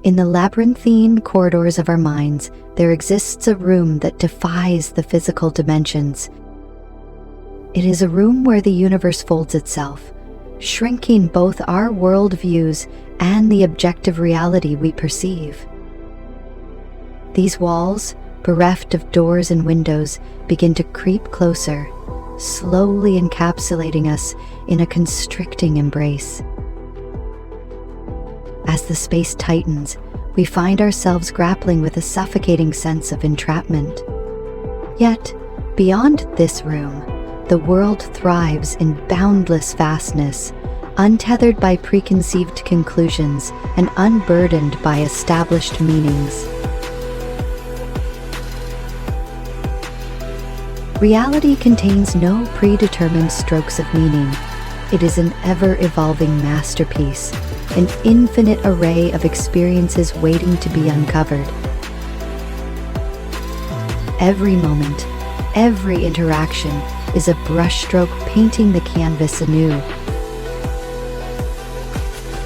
In the labyrinthine corridors of our minds, there exists a room that defies the physical dimensions. It is a room where the universe folds itself, shrinking both our worldviews and the objective reality we perceive. These walls, bereft of doors and windows, begin to creep closer, slowly encapsulating us in a constricting embrace. As the space tightens, we find ourselves grappling with a suffocating sense of entrapment. Yet, beyond this room, the world thrives in boundless vastness, untethered by preconceived conclusions and unburdened by established meanings. Reality contains no predetermined strokes of meaning. It is an ever-evolving masterpiece, an infinite array of experiences waiting to be uncovered. Every moment, every interaction is a brushstroke painting the canvas anew.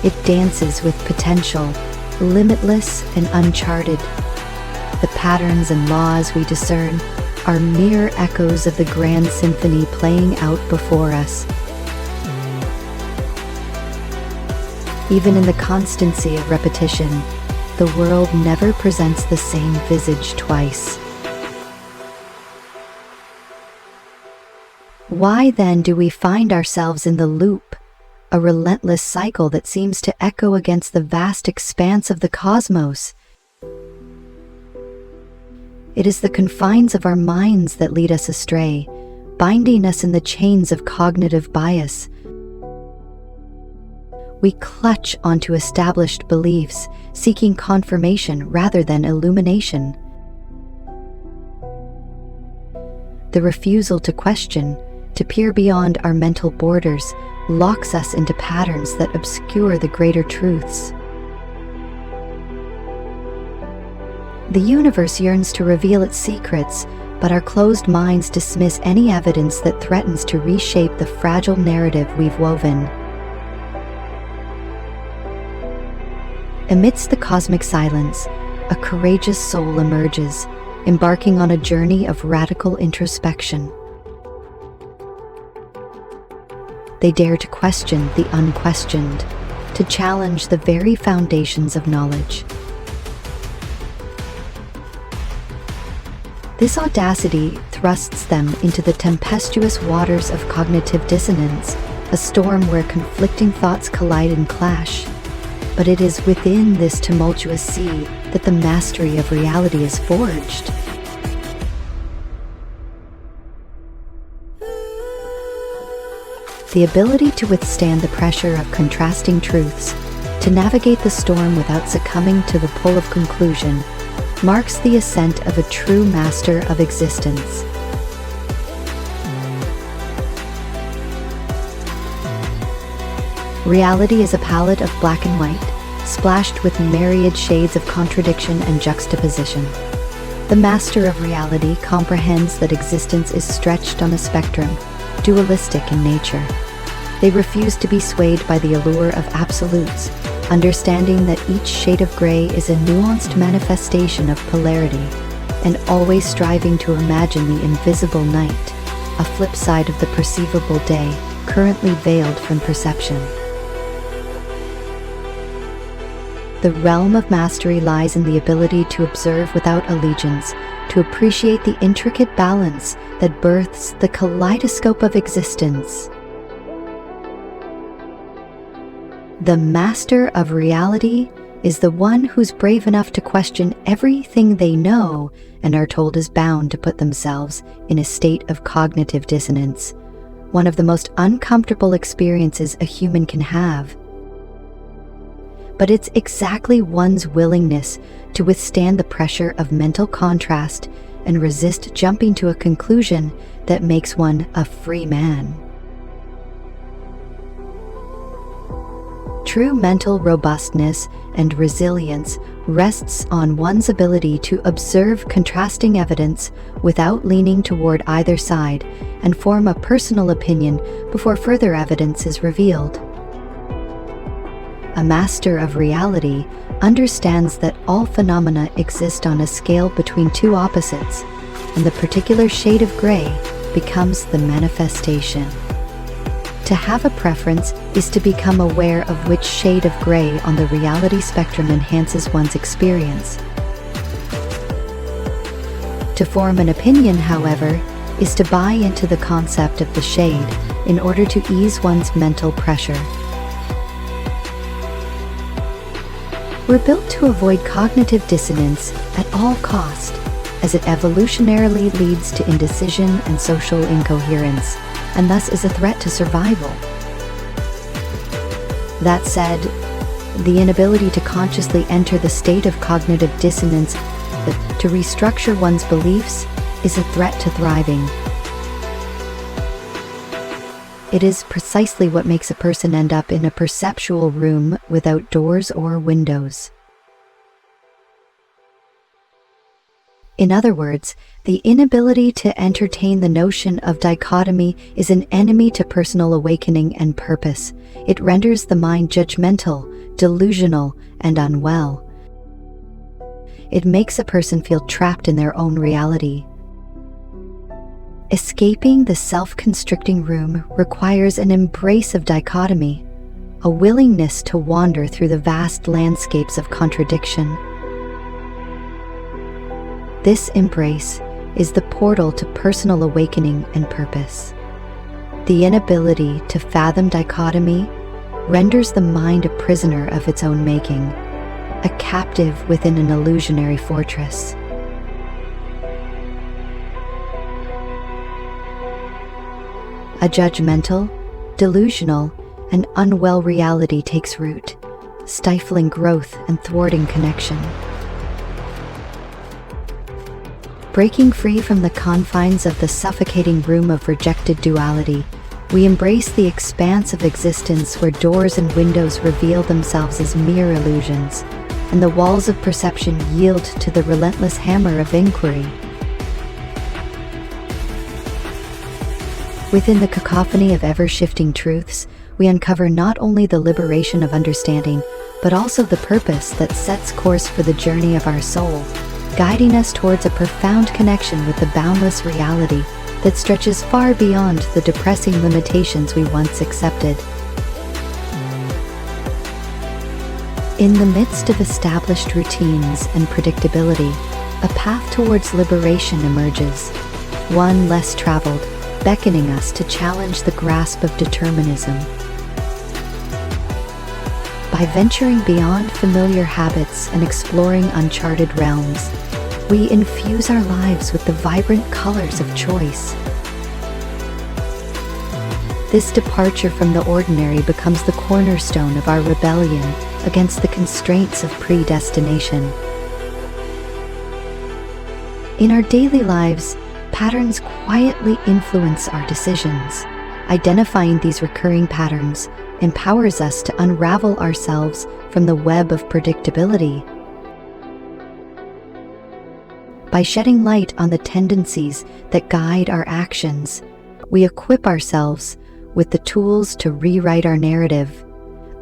It dances with potential, limitless and uncharted. The patterns and laws we discern are mere echoes of the grand symphony playing out before us. Even in the constancy of repetition, the world never presents the same visage twice. Why then do we find ourselves in the loop, a relentless cycle that seems to echo against the vast expanse of the cosmos? It is the confines of our minds that lead us astray, binding us in the chains of cognitive bias. We clutch onto established beliefs, seeking confirmation rather than illumination. The refusal to question, to peer beyond our mental borders, locks us into patterns that obscure the greater truths. The universe yearns to reveal its secrets, but our closed minds dismiss any evidence that threatens to reshape the fragile narrative we've woven. Amidst the cosmic silence, a courageous soul emerges, embarking on a journey of radical introspection. They dare to question the unquestioned, to challenge the very foundations of knowledge. This audacity thrusts them into the tempestuous waters of cognitive dissonance, a storm where conflicting thoughts collide and clash. But it is within this tumultuous sea that the mastery of reality is forged. The ability to withstand the pressure of contrasting truths, to navigate the storm without succumbing to the pull of conclusion, marks the ascent of a true master of existence. Reality is a palette of black and white, splashed with myriad shades of contradiction and juxtaposition. The master of reality comprehends that existence is stretched on a spectrum, dualistic in nature. They refuse to be swayed by the allure of absolutes, understanding that each shade of gray is a nuanced manifestation of polarity, and always striving to imagine the invisible night, a flip side of the perceivable day, currently veiled from perception. The realm of mastery lies in the ability to observe without allegiance, to appreciate the intricate balance that births the kaleidoscope of existence. The master of reality is the one who's brave enough to question everything they know and are told is bound to put themselves in a state of cognitive dissonance, one of the most uncomfortable experiences a human can have. But it's exactly one's willingness to withstand the pressure of mental contrast and resist jumping to a conclusion that makes one a free man. True mental robustness and resilience rests on one's ability to observe contrasting evidence without leaning toward either side and form a personal opinion before further evidence is revealed. a master of reality, understands that all phenomena exist on a scale between two opposites, and the particular shade of gray becomes the manifestation. To have a preference is to become aware of which shade of gray on the reality spectrum enhances one's experience. To form an opinion, however, is to buy into the concept of the shade in order to ease one's mental pressure. We're built to avoid cognitive dissonance at all cost, as it evolutionarily leads to indecision and social incoherence, and thus is a threat to survival. That said, the inability to consciously enter the state of cognitive dissonance, to restructure one's beliefs, is a threat to thriving. It is precisely what makes a person end up in a perceptual room without doors or windows. In other words, the inability to entertain the notion of dichotomy is an enemy to personal awakening and purpose. It renders the mind judgmental, delusional, and unwell. It makes a person feel trapped in their own reality. Escaping the self-constricting room requires an embrace of dichotomy, a willingness to wander through the vast landscapes of contradiction. This embrace is the portal to personal awakening and purpose. The inability to fathom dichotomy renders the mind a prisoner of its own making, a captive within an illusionary fortress. A judgmental, delusional, and unwell reality takes root, stifling growth and thwarting connection. Breaking free from the confines of the suffocating room of rejected duality, we embrace the expanse of existence where doors and windows reveal themselves as mere illusions, and the walls of perception yield to the relentless hammer of inquiry. Within the cacophony of ever-shifting truths, we uncover not only the liberation of understanding, but also the purpose that sets course for the journey of our soul, guiding us towards a profound connection with the boundless reality that stretches far beyond the depressing limitations we once accepted. In the midst of established routines and predictability, a path towards liberation emerges, one less traveled, beckoning us to challenge the grasp of determinism. By venturing beyond familiar habits and exploring uncharted realms, we infuse our lives with the vibrant colors of choice. This departure from the ordinary becomes the cornerstone of our rebellion against the constraints of predestination. In our daily lives, patterns quietly influence our decisions. Identifying these recurring patterns empowers us to unravel ourselves from the web of predictability. By shedding light on the tendencies that guide our actions, we equip ourselves with the tools to rewrite our narrative.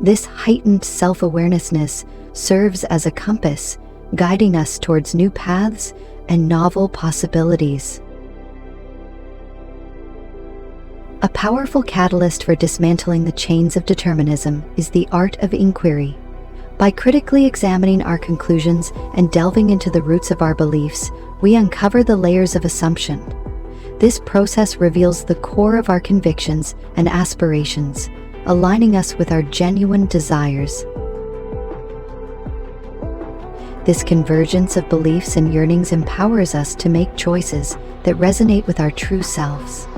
This heightened self-awareness serves as a compass, guiding us towards new paths and novel possibilities. A powerful catalyst for dismantling the chains of determinism is the art of inquiry. By critically examining our conclusions and delving into the roots of our beliefs, we uncover the layers of assumption. This process reveals the core of our convictions and aspirations, aligning us with our genuine desires. This convergence of beliefs and yearnings empowers us to make choices that resonate with our true selves.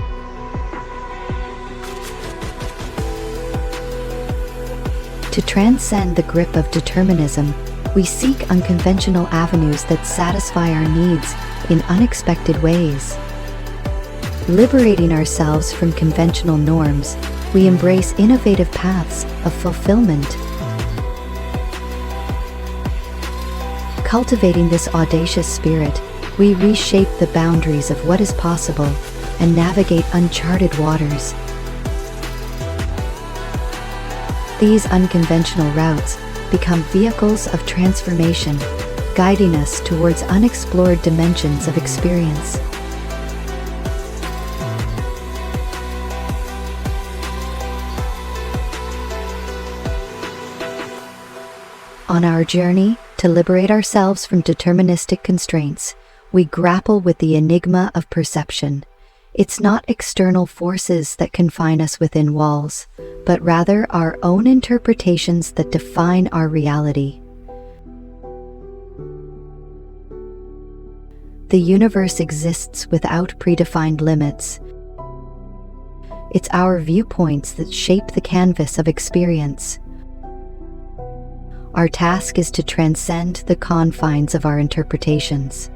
To transcend the grip of determinism, we seek unconventional avenues that satisfy our needs in unexpected ways. Liberating ourselves from conventional norms, we embrace innovative paths of fulfillment. Cultivating this audacious spirit, we reshape the boundaries of what is possible and navigate uncharted waters. These unconventional routes become vehicles of transformation, guiding us towards unexplored dimensions of experience. On our journey to liberate ourselves from deterministic constraints, we grapple with the enigma of perception. It's not external forces that confine us within walls, but rather our own interpretations that define our reality. The universe exists without predefined limits. It's our viewpoints that shape the canvas of experience. Our task is to transcend the confines of our interpretations.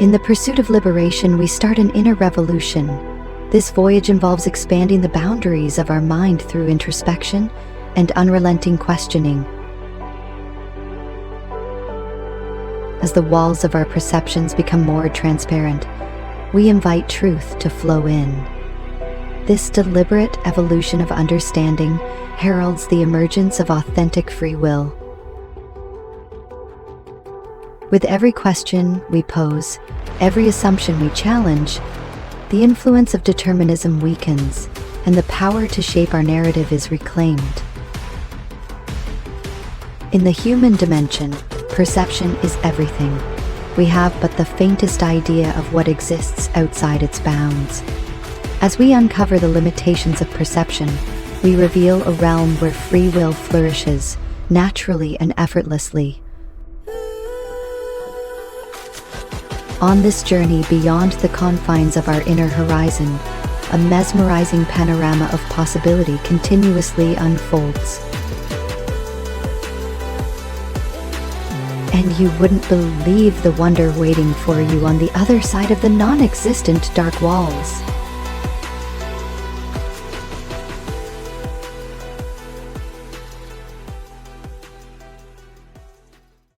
In the pursuit of liberation, we start an inner revolution. This voyage involves expanding the boundaries of our mind through introspection and unrelenting questioning. As the walls of our perceptions become more transparent, we invite truth to flow in. This deliberate evolution of understanding heralds the emergence of authentic free will. With every question we pose, every assumption we challenge, the influence of determinism weakens, and the power to shape our narrative is reclaimed. In the human dimension, perception is everything. We have but the faintest idea of what exists outside its bounds. As we uncover the limitations of perception, we reveal a realm where free will flourishes, naturally and effortlessly. On this journey beyond the confines of our inner horizon, a mesmerizing panorama of possibility continuously unfolds. And you wouldn't believe the wonder waiting for you on the other side of the non-existent dark walls.